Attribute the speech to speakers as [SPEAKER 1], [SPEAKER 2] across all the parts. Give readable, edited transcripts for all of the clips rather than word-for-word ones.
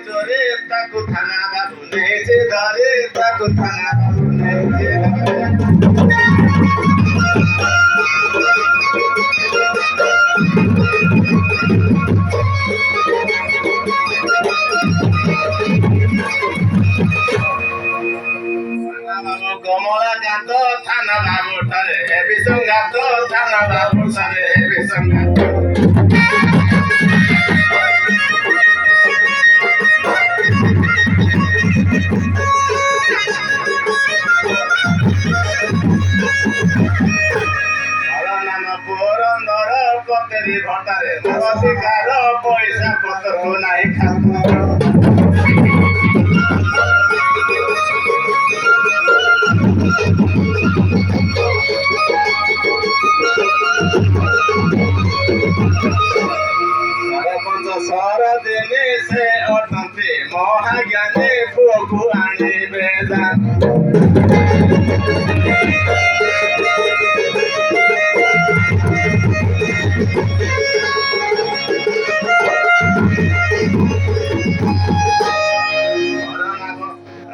[SPEAKER 1] চোরে তাকু থানা বাবু নেছে ধরে তাকু থানা বাবু নেছে কমলা কান্ত থানা বাবু ঠারে হেবি সংঘাত থানা বাবু সারে হেবি সংঘাত পুরন্দর কতেরি ভটারে অধিকার পয়সা পত্র নাই ସରପଞ୍ଚ ସର ଦିନେ ସେ ଅଟନ୍ତି ମହାଜ୍ଞାନୀ ପୁଅକୁ ଆଣିବେ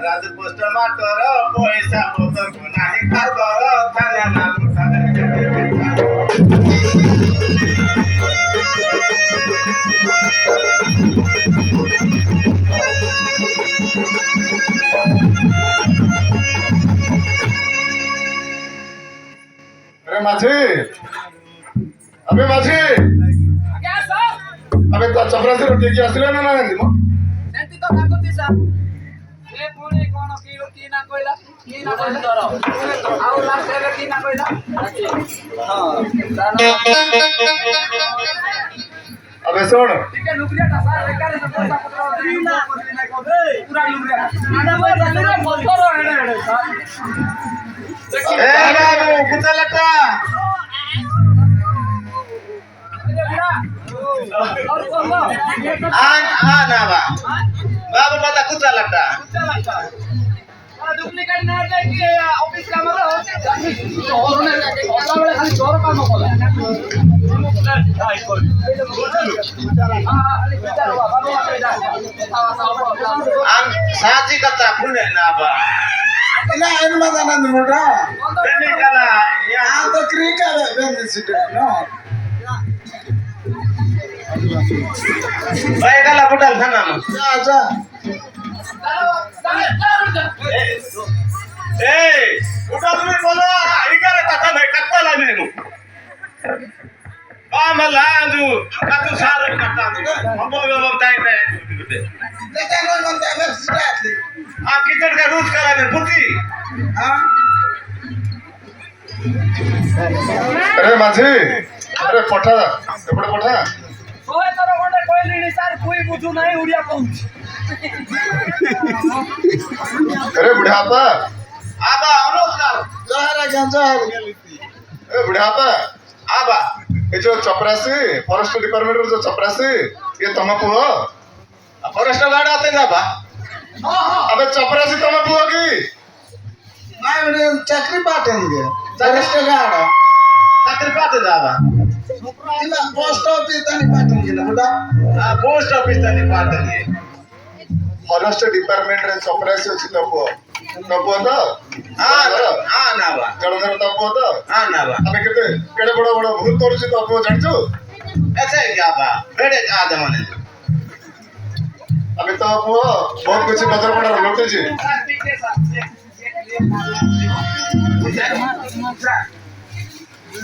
[SPEAKER 1] ରାଜପୋଷ୍ଟ ମାଟର ପଇସା ପତ୍ରକୁ ନାହିଁ ଖାଦର ଥାନା ନାକୁ
[SPEAKER 2] माझी अबे माझी अबे चपरासी रोटी की असले ना नाही मग
[SPEAKER 3] सेंटी तो कागती सा ए पुणी कोण की ना कोइला तोर आउ लास्ट रे की ना कोइला हां
[SPEAKER 2] अबे सुन
[SPEAKER 3] ठीक है लुकरिया ता सार एकारे से पैसा पत्र ना पूरा लुकरिया आना बोल पूरा मोटरो हेडे हेडे सार
[SPEAKER 1] ए बाबू कुतलटा ना बाबू पता कुतलटा
[SPEAKER 3] डुप्लीकेट ना दे कि ऑफिस काम रो और ने ओटा बेले खाली जोर काम कोला
[SPEAKER 1] साची कथा पुणे ना बा
[SPEAKER 2] ना इन मदाना मोटा
[SPEAKER 1] बेनी कला
[SPEAKER 2] यहाँ तो क्रिका बेनिसिट नो
[SPEAKER 1] भाई कला पुटल थाना में
[SPEAKER 2] जा
[SPEAKER 1] ए उठा तुम्ही बोलो इकडे कथा नाही कत्ता लाने नु आमला आजू कतु सारे कथा हम बोलो ताई ते
[SPEAKER 2] लेकिन कोण म्हणते बेनिसिट
[SPEAKER 1] आ किचड़ का रूज करा ने पुती
[SPEAKER 2] हां अरे माझी अरे पठा एपटे पठा
[SPEAKER 3] सोहे तोर गोटे कोइली सार कोई बुझू नहीं उड़िया कहूछ
[SPEAKER 2] अरे बुढ़ापा
[SPEAKER 1] आबा नमस्कार
[SPEAKER 2] जहर गंजर ए बुढ़ापा
[SPEAKER 1] आबा
[SPEAKER 2] ये जो चपरासी फॉरेस्ट डिपार्टमेंट रो जो चपरासी ये तम पुओ
[SPEAKER 1] फॉरेस्ट गार्ड आते ना बा
[SPEAKER 2] अबे चपरासी तम पुओ की
[SPEAKER 4] नाही म्हणजे चक्री पाठवून फॉरेस्ट गार्ड
[SPEAKER 1] चाकरी पाते जाबा
[SPEAKER 4] तिला पोस्ट ऑफिस आणि पाठवून गेला बेटा
[SPEAKER 1] पोस्ट ऑफिस तनी पाते
[SPEAKER 2] फॉरेस्ट डिपार्टमेंट रे चपरासी अछि तम पुओ तो
[SPEAKER 1] हां ना बा
[SPEAKER 2] जळधर तम पुओ तो
[SPEAKER 1] हां ना बा
[SPEAKER 2] अबे केते केडे बड़ बड़ भूत करूछि तम पुओ जानछु
[SPEAKER 1] ऐसे क्या बा बेड़े आदम ने
[SPEAKER 2] अबे तम पुओ बहुत कुछ नजर पड़ा लोटे जी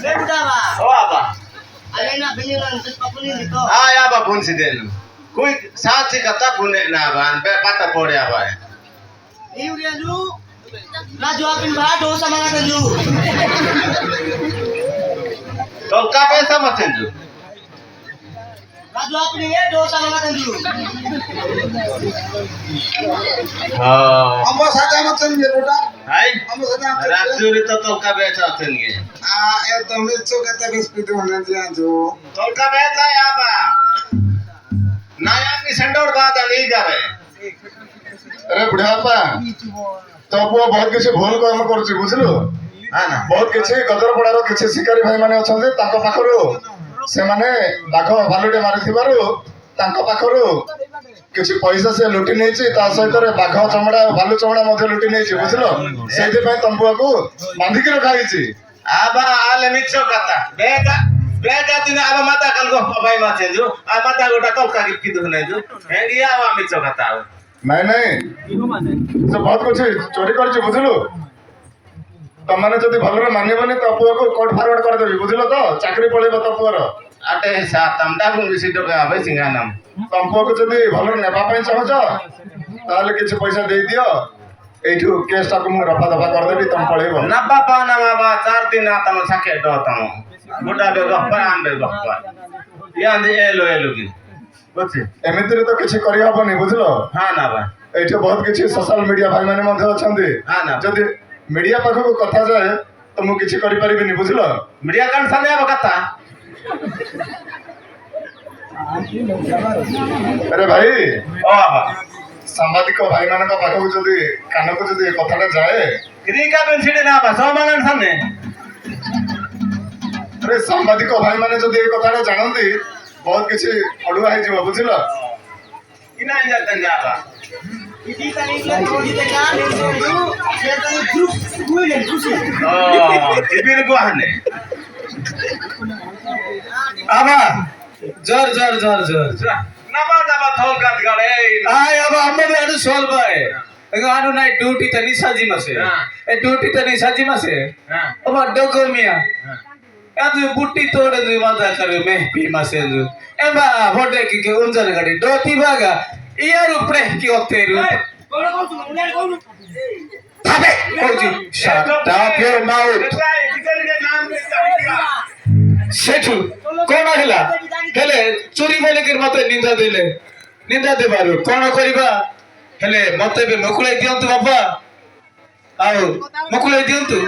[SPEAKER 5] ले बुढ़ावा
[SPEAKER 1] ओ आबा
[SPEAKER 5] अरे ना बिल्ली से पकड़ी ली तो
[SPEAKER 1] हां या बा फोन से देन कोई साथी कथा पुणे ना बान पे पाता पड़े आबा
[SPEAKER 5] ये उड़िया जू ना जो अपन भाई डोसा मांगा था जू
[SPEAKER 1] तो का पैसा मत जो
[SPEAKER 5] ना जो अपन ये डोसा मांगा था जू
[SPEAKER 1] हां
[SPEAKER 4] आंबा साजा मत समजे बेटा
[SPEAKER 1] हाय
[SPEAKER 4] आंबा साजा
[SPEAKER 1] राजूरी तो का बेचा थनगे
[SPEAKER 4] आ ए तुम्ही चोकता बिस्किट होणार जे आजो
[SPEAKER 1] तो का बेचा आबा नया की संडोर बात नहीं करे
[SPEAKER 2] अरे अरे बुढ़ापा तो पुओ बहुत किसी भूल कर्म करुଛି बुझलु
[SPEAKER 1] ହଁ ନା
[SPEAKER 2] बहुत किसी गदरपड़ार किसी शिकारी भाई माने अछंती तांको पाखरु से माने बाघ भालुटे मारिथिबारु तांको पाखरु किसी पैसा से लुटी नेछि ता सहित रे बाघ चमड़ा भालू चमड़ा मध्ये लुटी नेछि बुझलो सेति पय तम पुओ को बांधी के रखा हिछि
[SPEAKER 1] आबा आले मिछो कथा बेगा दिन आबा माता कल गो भाई मा चेंजु आ माता गोटा कलका की दुख नै जु हेंगी आबा मिछो कथा
[SPEAKER 2] नहीं से बहुत कुछ चोरी करछि बुझलु तम माने जदी भलरे मानिबनी तो पुओ को कोर्ट फॉरवर्ड कर देबी बुझलो तो चाकरी पळेबो तो पुओर
[SPEAKER 1] आटे सा तमडा को मिसी तो आबे सिंगा नाम
[SPEAKER 2] तम पुओ को जदी भलरे नेबा पय चाहछ ताले किछ पैसा दे दियो एठू केस टाको मु रफा दफा कर देबी तम पळेबो
[SPEAKER 1] ना बापा ना बाबा 4 दिन तम साके दो तम बुडा बे गप्पा आंबे गप्पा यान एलो एलो की बुझे
[SPEAKER 2] एमितिरे तो किछ करि हबनी बुझलो
[SPEAKER 1] हां ना बा
[SPEAKER 2] एठू बहुत किछ सोशल मीडिया भाई माने मध्ये अछंती
[SPEAKER 1] हां ना
[SPEAKER 2] जदी मीडिया पाखो को कथा जाए तो मु किछ करि परिबिनी बुझलो
[SPEAKER 1] मीडिया कान साने आबा कथा
[SPEAKER 2] अरे भाई
[SPEAKER 1] ओ बाबा
[SPEAKER 2] सामाजिक भाई मानक पाखो जदी कान को जदी कथाटा जाए
[SPEAKER 1] क्रिका बेनसिडे ना बा सोमांगन साने
[SPEAKER 2] अरे सामाजिक भाई माने जदी ए कथाटा जानंती बहुत किछ अडुआ हे जीव बुझलो
[SPEAKER 1] किना जातन जाबा
[SPEAKER 5] इदी तनी छोड़ी दे का से तनी ग्रुप कोई खुशी
[SPEAKER 1] ओ तिबिर को हने
[SPEAKER 6] आबा जर जर जर जर
[SPEAKER 1] नबा थोल काट गड़े
[SPEAKER 6] आय आबा हम भी आडू सोल बाय गानु नाइ ड्यूटी तनी साजी मसे ए ड्यूटी तनी साजी मसे
[SPEAKER 1] हां
[SPEAKER 6] अब डगो मिया आदु बुट्टी तोड़ दु माता करे में पी मसे दु एबा होडे के उंजन गाड़ी दोती भागा यार ऊपर की ओतेरु थाबे कोजी शट अप योर माउथ सेठू कोन हला हेले चोरी बोले के मते निंदा देबारु कोन करबा हेले मते बे मकुळे दियंतु बाबा आउ मकुळे दियंतु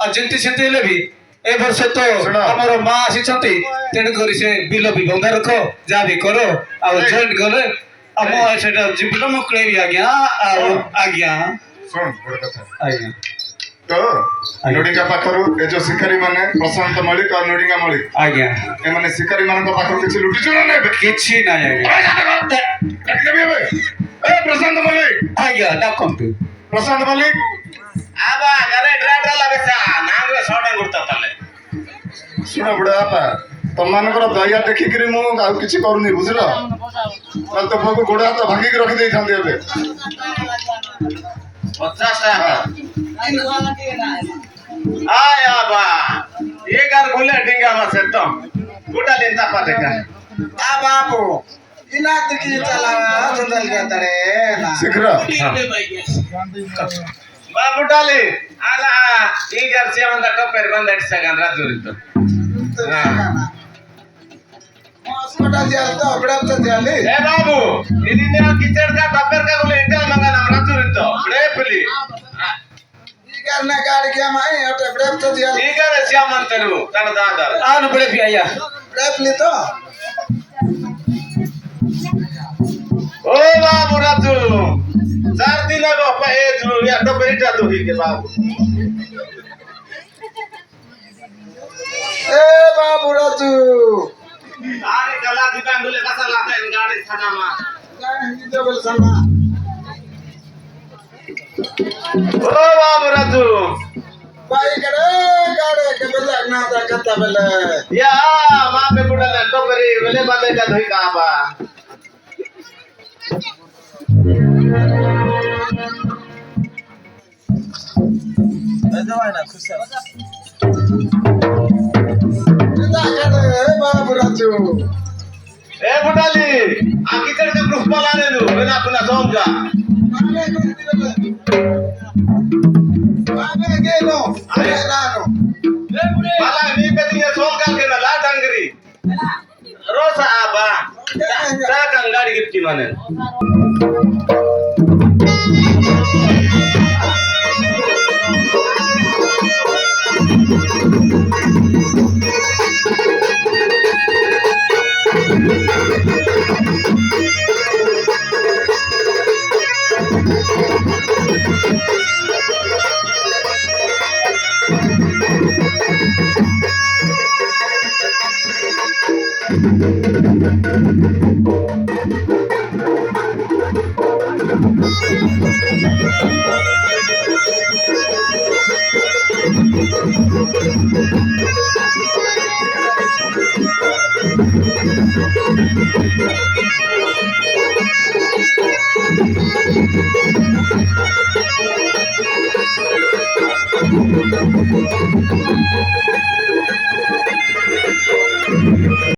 [SPEAKER 6] आ जेंति सेते हेले भी ए वर्ष तो हमर मां आसी छथि तेन करी से बिल भी बंधा रखो जा भी करो आ जॉइन करे अब सेटा जिबिल मकुळे भी आ गया
[SPEAKER 2] सुन बड़ कथा
[SPEAKER 6] आज्ञा
[SPEAKER 2] तो नुडिंगा पाखरु ए जो शिकारी माने प्रशांत मलिक और नुडिंगा मलिक
[SPEAKER 6] आज्ञा
[SPEAKER 2] ए माने शिकारी मानक पाखरु किछ लुटी चोरा नै
[SPEAKER 6] किछि ना आज्ञा
[SPEAKER 2] काटी देबे ए प्रशांत मलिक
[SPEAKER 6] आज्ञा डाकंतु
[SPEAKER 2] प्रशांत मलिक
[SPEAKER 1] आबा गरे ड्राइवर लागेसा नांगरे सोडा गुरता तले
[SPEAKER 2] सुन बुढ़ापा तुम मानकर दया देखिक मु आ किछ करूनी बुझलो कल तो को गोड़ हाथ भांगी के रखि देई थांदे एबे
[SPEAKER 1] 50 टाका आय आबा ये घर खुले डिंगा में से तो गुडा लेंता पाटे का
[SPEAKER 4] आ बाबू इना तकी चला संदल के तड़े ना
[SPEAKER 2] शिखरा
[SPEAKER 1] बाबू डाले आला ये घर से अंदर कपेर बंद 8 सेकंड राजूरी तो
[SPEAKER 4] हॉस्पिटल जाल तो बड़ा तो जाले
[SPEAKER 1] ए बाबू इदी ने किचड़ का कपेर का बोले इंटा मंगा नाम राजूरी तो बड़े पुली
[SPEAKER 4] ई करना गाड़ी के माई अटे बड़ा तो जाल
[SPEAKER 1] ये घर से मंतरू तन दादा
[SPEAKER 6] आन बड़े भी आया
[SPEAKER 4] बड़ा पुली तो
[SPEAKER 1] ओ बाबू राजू 4 दिन को पे जो या तो बेटा तो ही के बाबू
[SPEAKER 4] ए बाबू राजू
[SPEAKER 1] आरे गला दुकान बोले कसा लाता है गाड़ी थाना में
[SPEAKER 4] गाड़ी डबल सना
[SPEAKER 1] ओ बाबू राजू
[SPEAKER 4] भाई करे गाड़ी के बेला ना दा कत्ता बेला
[SPEAKER 1] या मां पे बुड़ा ले तो करे वेले बंदे का धोई का बा
[SPEAKER 4] ना करे बाबू राजू
[SPEAKER 1] ए बुडाली आकी चढ़ के ग्रुप वाला ने लो बिना अपना सोम जा
[SPEAKER 4] बाबे गेलो अरे रानो
[SPEAKER 1] वाला नी पे दिए सोम का के ना ला डंगरी रोसा आबा ता का गाड़ी गिफ्टी माने